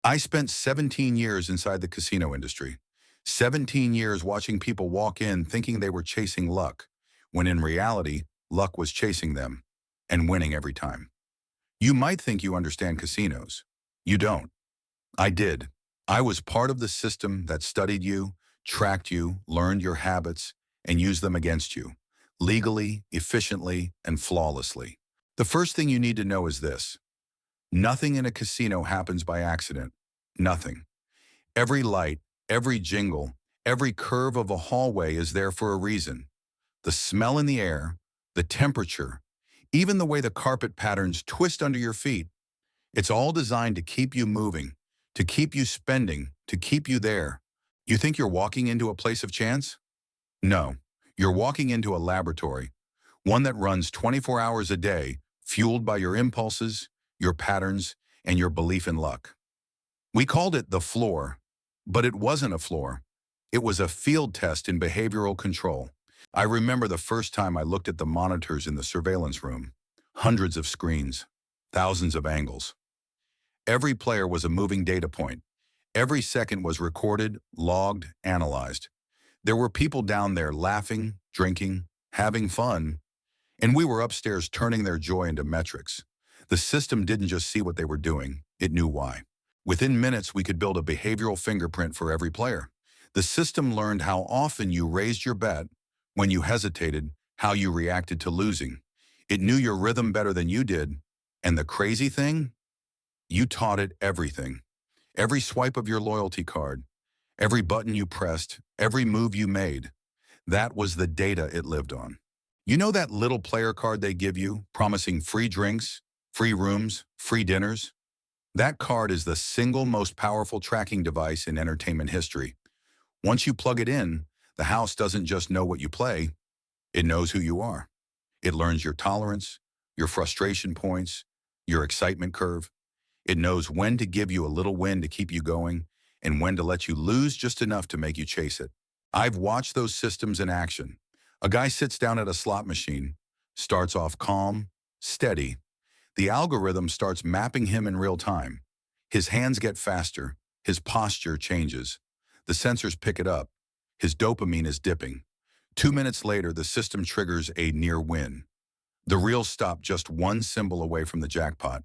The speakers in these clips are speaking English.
I spent 17 years inside the casino industry. 17 years watching people walk in thinking they were chasing luck, when in reality, luck was chasing them and winning every time. You might think you understand casinos. You don't. I did. I was part of the system that studied you, tracked you, learned your habits, and used them against you, legally, efficiently, and flawlessly. The first thing you need to know is this. Nothing in a casino happens by accident. Nothing. Every light, every jingle, every curve of a hallway is there for a reason. The smell in the air, the temperature, even the way the carpet patterns twist under your feet, it's all designed to keep you moving, to keep you spending, to keep you there. You think you're walking into a place of chance? No, you're walking into a laboratory, one that runs 24 hours a day, fueled by your impulses, your patterns, and your belief in luck. We called it the floor, but it wasn't a floor. It was a field test in behavioral control. I remember the first time I looked at the monitors in the surveillance room. Hundreds of screens, thousands of angles. Every player was a moving data point. Every second was recorded, logged, analyzed. There were people down there laughing, drinking, having fun, and we were upstairs turning their joy into metrics. The system didn't just see what they were doing, it knew why. Within minutes, we could build a behavioral fingerprint for every player. The system learned how often you raised your bet, when you hesitated, how you reacted to losing. It knew your rhythm better than you did. And the crazy thing? You taught it everything. Every swipe of your loyalty card, every button you pressed, every move you made. That was the data it lived on. You know that little player card they give you, promising free drinks, free rooms, free dinners? That card is the single most powerful tracking device in entertainment history. Once you plug it in, the house doesn't just know what you play, it knows who you are. It learns your tolerance, your frustration points, your excitement curve. It knows when to give you a little win to keep you going and when to let you lose just enough to make you chase it. I've watched those systems in action. A guy sits down at a slot machine, starts off calm, steady. The algorithm starts mapping him in real time. His hands get faster, his posture changes. The sensors pick it up. His dopamine is dipping. 2 minutes later, the system triggers a near win. The reels stop just one symbol away from the jackpot.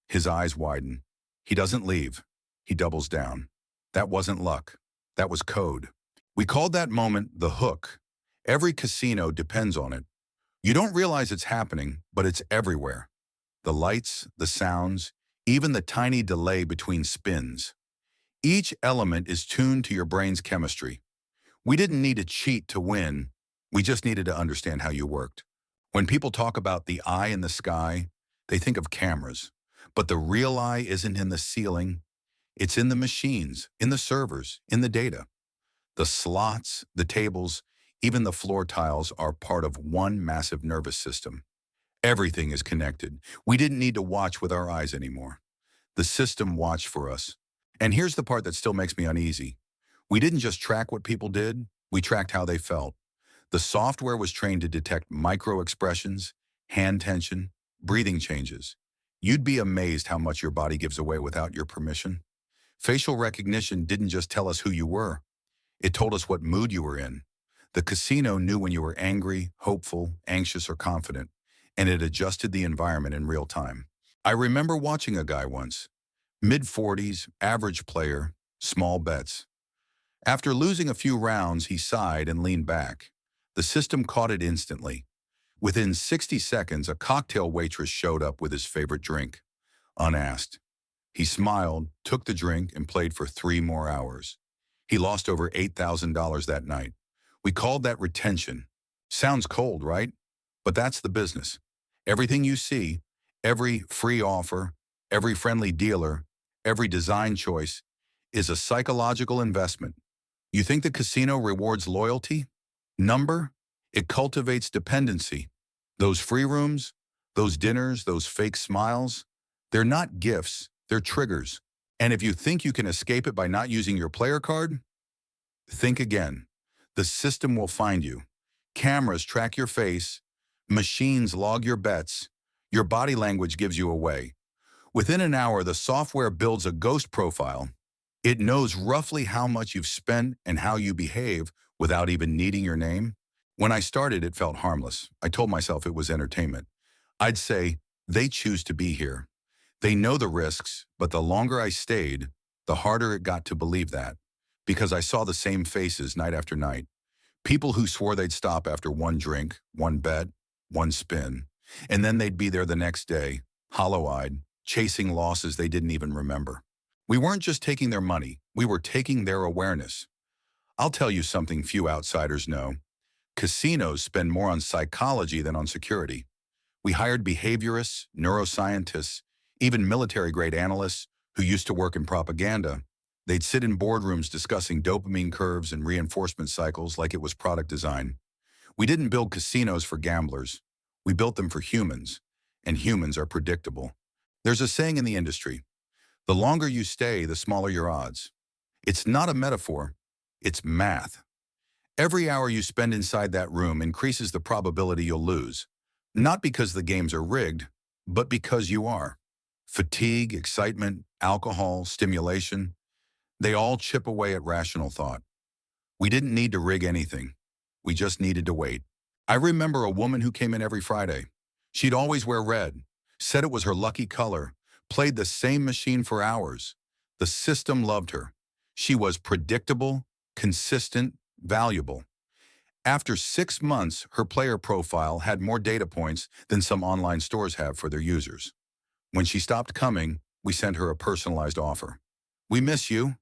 His eyes widen. He doesn't leave. He doubles down. That wasn't luck. That was code. We called that moment the hook. Every casino depends on it. You don't realize it's happening, but it's everywhere. The lights, the sounds, even the tiny delay between spins. Each element is tuned to your brain's chemistry. We didn't need to cheat to win. We just needed to understand how you worked. When people talk about the eye in the sky, they think of cameras. But the real eye isn't in the ceiling. It's in the machines, in the servers, in the data. The slots, the tables, even the floor tiles are part of one massive nervous system. Everything is connected. We didn't need to watch with our eyes anymore. The system watched for us. And here's the part that still makes me uneasy. We didn't just track what people did, we tracked how they felt. The software was trained to detect micro expressions, hand tension, breathing changes. You'd be amazed how much your body gives away without your permission. Facial recognition didn't just tell us who you were. It told us what mood you were in. The casino knew when you were angry, hopeful, anxious, or confident, and it adjusted the environment in real time. I remember watching a guy once, mid-40s, average player, small bets. After losing a few rounds, he sighed and leaned back. The system caught it instantly. Within 60 seconds, a cocktail waitress showed up with his favorite drink, unasked. He smiled, took the drink, and played for 3 more hours. He lost over $8,000 that night. We called that retention. Sounds cold, right? But that's the business. Everything you see, every free offer, every friendly dealer, every design choice, is a psychological investment. You think the casino rewards loyalty? Number? It cultivates dependency. Those free rooms, those dinners, those fake smiles, they're not gifts, they're triggers. And if you think you can escape it by not using your player card, think again. The system will find you. Cameras track your face, machines log your bets, your body language gives you away. Within an hour, the software builds a ghost profile. It knows roughly how much you've spent and how you behave without even needing your name. When I started, it felt harmless. I told myself it was entertainment. I'd say, they choose to be here. They know the risks, but the longer I stayed, the harder it got to believe that. Because I saw the same faces night after night. People who swore they'd stop after one drink, one bet, one spin. And then they'd be there the next day, hollow-eyed, chasing losses they didn't even remember. We weren't just taking their money, we were taking their awareness. I'll tell you something few outsiders know. Casinos spend more on psychology than on security. We hired behaviorists, neuroscientists, even military-grade analysts who used to work in propaganda. They'd sit in boardrooms discussing dopamine curves and reinforcement cycles like it was product design. We didn't build casinos for gamblers. We built them for humans, and humans are predictable. There's a saying in the industry, the longer you stay, the smaller your odds. It's not a metaphor, it's math. Every hour you spend inside that room increases the probability you'll lose, not because the games are rigged, but because you are. Fatigue, excitement, alcohol, stimulation, they all chip away at rational thought. We didn't need to rig anything. We just needed to wait. I remember a woman who came in every Friday. She'd always wear red, said it was her lucky color, played the same machine for hours. The system loved her. She was predictable, consistent, valuable. After 6 months, her player profile had more data points than some online stores have for their users. When she stopped coming, we sent her a personalized offer. We miss you.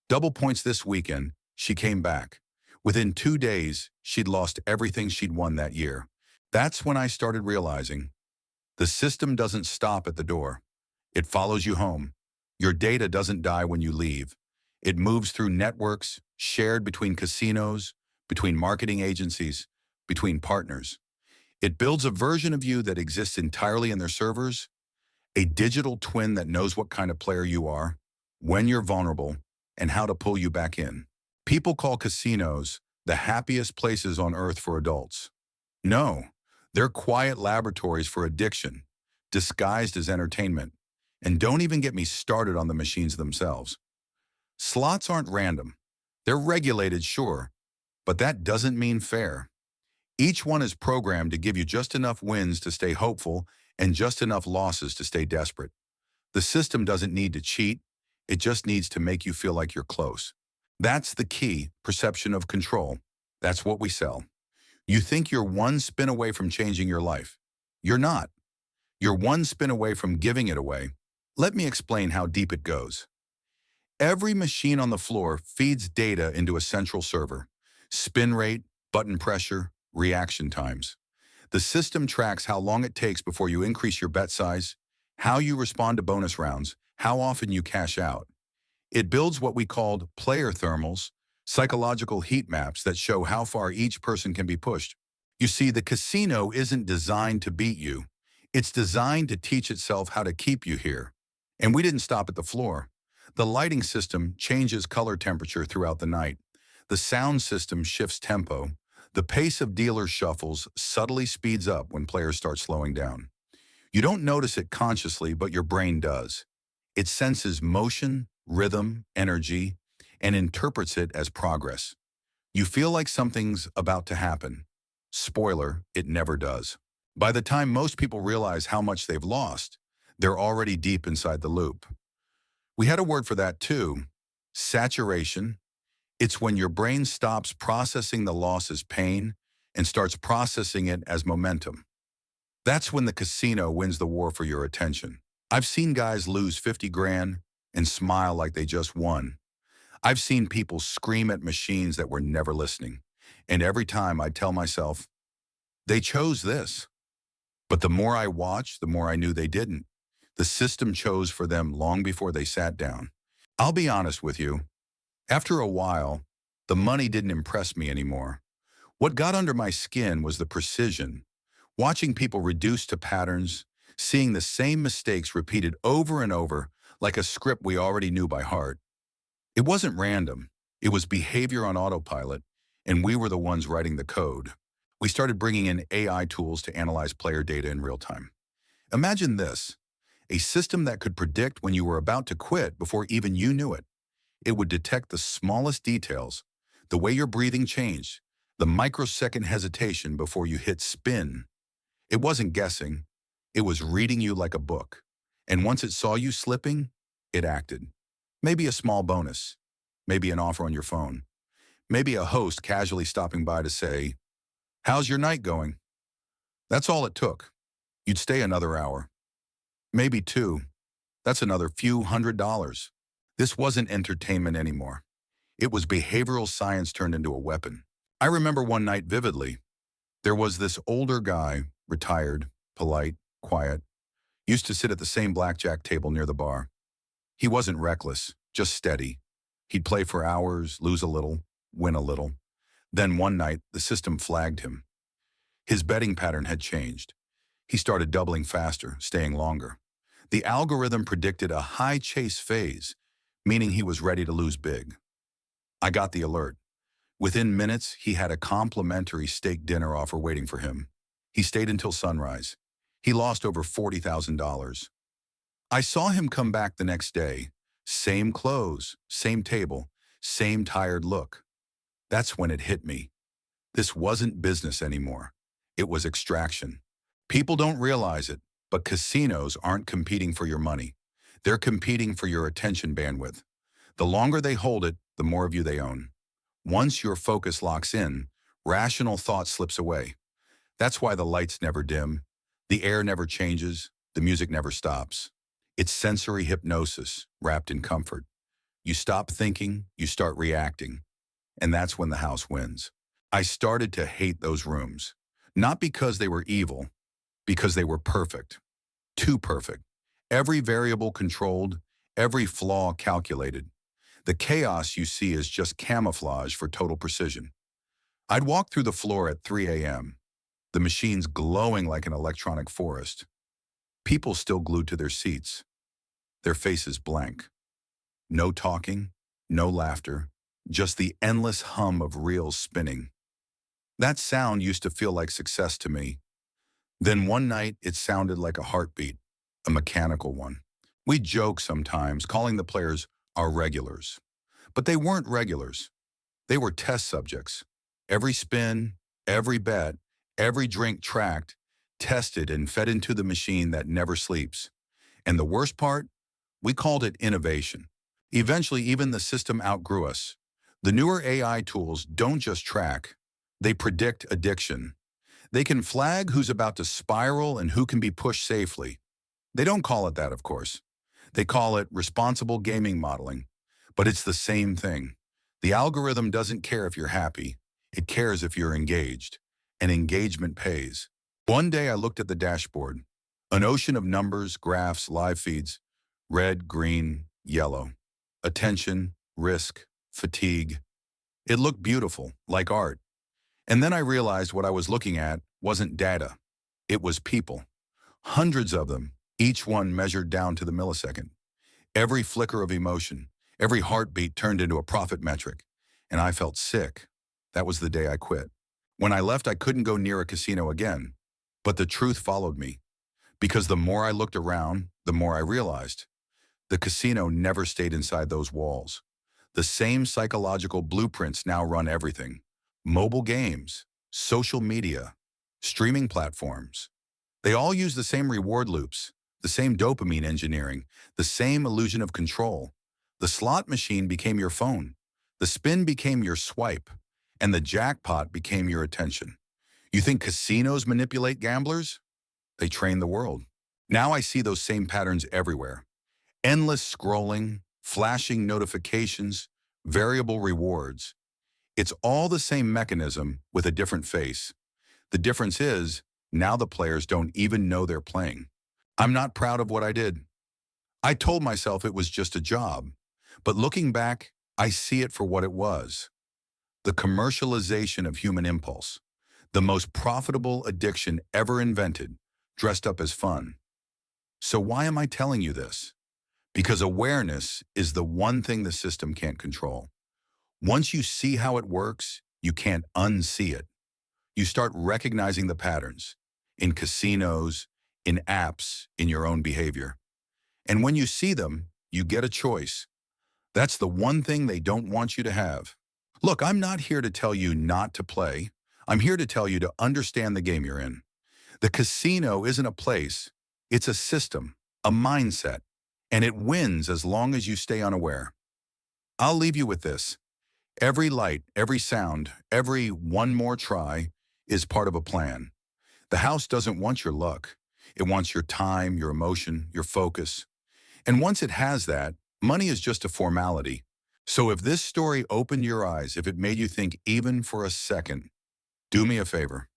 Double points this weekend, she came back. Within 2 days, she'd lost everything she'd won that year. That's when I started realizing the system doesn't stop at the door. It follows you home. Your data doesn't die when you leave. It moves through networks, shared between casinos, between marketing agencies, between partners. It builds a version of you that exists entirely in their servers, a digital twin that knows what kind of player you are, when you're vulnerable, and how to pull you back in. People call casinos the happiest places on earth for adults. No, they're quiet laboratories for addiction, disguised as entertainment. And don't even get me started on the machines themselves. Slots aren't random. They're regulated, sure, but that doesn't mean fair. Each one is programmed to give you just enough wins to stay hopeful and just enough losses to stay desperate. The system doesn't need to cheat. It just needs to make you feel like you're close. That's the key, perception of control. That's what we sell. You think you're one spin away from changing your life. You're not. You're one spin away from giving it away. Let me explain how deep it goes. Every machine on the floor feeds data into a central server. Spin rate, button pressure, reaction times. The system tracks how long it takes before you increase your bet size, how you respond to bonus rounds, how often you cash out. It builds what we called player thermals, psychological heat maps that show how far each person can be pushed. You see, the casino isn't designed to beat you. It's designed to teach itself how to keep you here. And we didn't stop at the floor. The lighting system changes color temperature throughout the night. The sound system shifts tempo. The pace of dealer shuffles subtly speeds up when players start slowing down. You don't notice it consciously, but your brain does. It senses motion, rhythm, energy, and interprets it as progress. You feel like something's about to happen. Spoiler, it never does. By the time most people realize how much they've lost, they're already deep inside the loop. We had a word for that too, saturation. It's when your brain stops processing the loss as pain and starts processing it as momentum. That's when the casino wins the war for your attention. I've seen guys lose 50 grand and smile like they just won. I've seen people scream at machines that were never listening. And every time I tell myself, they chose this. But the more I watched, the more I knew they didn't. The system chose for them long before they sat down. I'll be honest with you. After a while, the money didn't impress me anymore. What got under my skin was the precision. Watching people reduce to patterns, seeing the same mistakes repeated over and over like a script we already knew by heart. It wasn't random. It was behavior on autopilot, and we were the ones writing the code. We started bringing in AI tools to analyze player data in real time. Imagine this. A system that could predict when you were about to quit before even you knew it. It would detect the smallest details, the way your breathing changed, the microsecond hesitation before you hit spin. It wasn't guessing. It was reading you like a book. And once it saw you slipping, it acted. Maybe a small bonus. Maybe an offer on your phone. Maybe a host casually stopping by to say, "How's your night going?" That's all it took. You'd stay another hour. Maybe two. That's another few $100s. This wasn't entertainment anymore. It was behavioral science turned into a weapon. I remember one night vividly. There was this older guy, retired, polite, quiet, used to sit at the same blackjack table near the bar. He wasn't reckless, just steady. He'd play for hours, lose a little, win a little. Then one night, the system flagged him. His betting pattern had changed. He started doubling faster, staying longer. The algorithm predicted a high chase phase, meaning he was ready to lose big. I got the alert. Within minutes, he had a complimentary steak dinner offer waiting for him. He stayed until sunrise. He lost over $40,000. I saw him come back the next day. Same clothes, same table, same tired look. That's when it hit me. This wasn't business anymore. It was extraction. People don't realize it, but casinos aren't competing for your money. They're competing for your attention bandwidth. The longer they hold it, the more of you they own. Once your focus locks in, rational thought slips away. That's why the lights never dim, the air never changes, the music never stops. It's sensory hypnosis wrapped in comfort. You stop thinking, you start reacting, and that's when the house wins. I started to hate those rooms, not because they were evil, because they were perfect. Too perfect. Every variable controlled, every flaw calculated. The chaos you see is just camouflage for total precision. I'd walk through the floor at 3 a.m., the machines glowing like an electronic forest. People still glued to their seats, their faces blank. No talking, no laughter, just the endless hum of reels spinning. That sound used to feel like success to me. Then one night, it sounded like a heartbeat, a mechanical one. We'd joke sometimes, calling the players our regulars. But they weren't regulars. They were test subjects. Every spin, every bet, every drink tracked, tested and fed into the machine that never sleeps. And the worst part? We called it innovation. Eventually, even the system outgrew us. The newer AI tools don't just track, they predict addiction. They can flag who's about to spiral and who can be pushed safely. They don't call it that, of course. They call it responsible gaming modeling. But it's the same thing. The algorithm doesn't care if you're happy. It cares if you're engaged. And engagement pays. One day I looked at the dashboard. An ocean of numbers, graphs, live feeds. Red, green, yellow. Attention, risk, fatigue. It looked beautiful, like art. And then I realized what I was looking at wasn't data. It was people. Hundreds of them, each one measured down to the millisecond. Every flicker of emotion, every heartbeat turned into a profit metric. And I felt sick. That was the day I quit. When I left, I couldn't go near a casino again. But the truth followed me. Because the more I looked around, the more I realized. The casino never stayed inside those walls. The same psychological blueprints now run everything. Mobile games, social media, streaming platforms. They all use the same reward loops, the same dopamine engineering, the same illusion of control. The slot machine became your phone. The spin became your swipe. And the jackpot became your attention. You think casinos manipulate gamblers? They train the world. Now I see those same patterns everywhere. Endless scrolling, flashing notifications, variable rewards. It's all the same mechanism with a different face. The difference is, now the players don't even know they're playing. I'm not proud of what I did. I told myself it was just a job. But looking back, I see it for what it was. The commercialization of human impulse. The most profitable addiction ever invented, dressed up as fun. So why am I telling you this? Because awareness is the one thing the system can't control. Once you see how it works, you can't unsee it. You start recognizing the patterns in casinos, in apps, in your own behavior. And when you see them, you get a choice. That's the one thing they don't want you to have. Look, I'm not here to tell you not to play. I'm here to tell you to understand the game you're in. The casino isn't a place, it's a system, a mindset, and it wins as long as you stay unaware. I'll leave you with this. Every light, every sound, every one more try is part of a plan. The house doesn't want your luck. It wants your time, your emotion, your focus. And once it has that, money is just a formality. So if this story opened your eyes, if it made you think even for a second, do me a favor.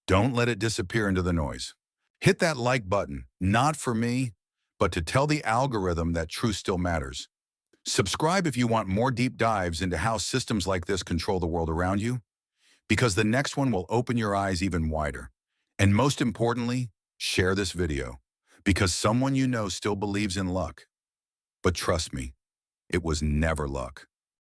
Don't let it disappear into the noise. Hit that like button, not for me, but to tell the algorithm that truth still matters. Subscribe if you want more deep dives into how systems like this control the world around you, because the next one will open your eyes even wider. And most importantly, share this video, because someone you know still believes in luck. But trust me, it was never luck.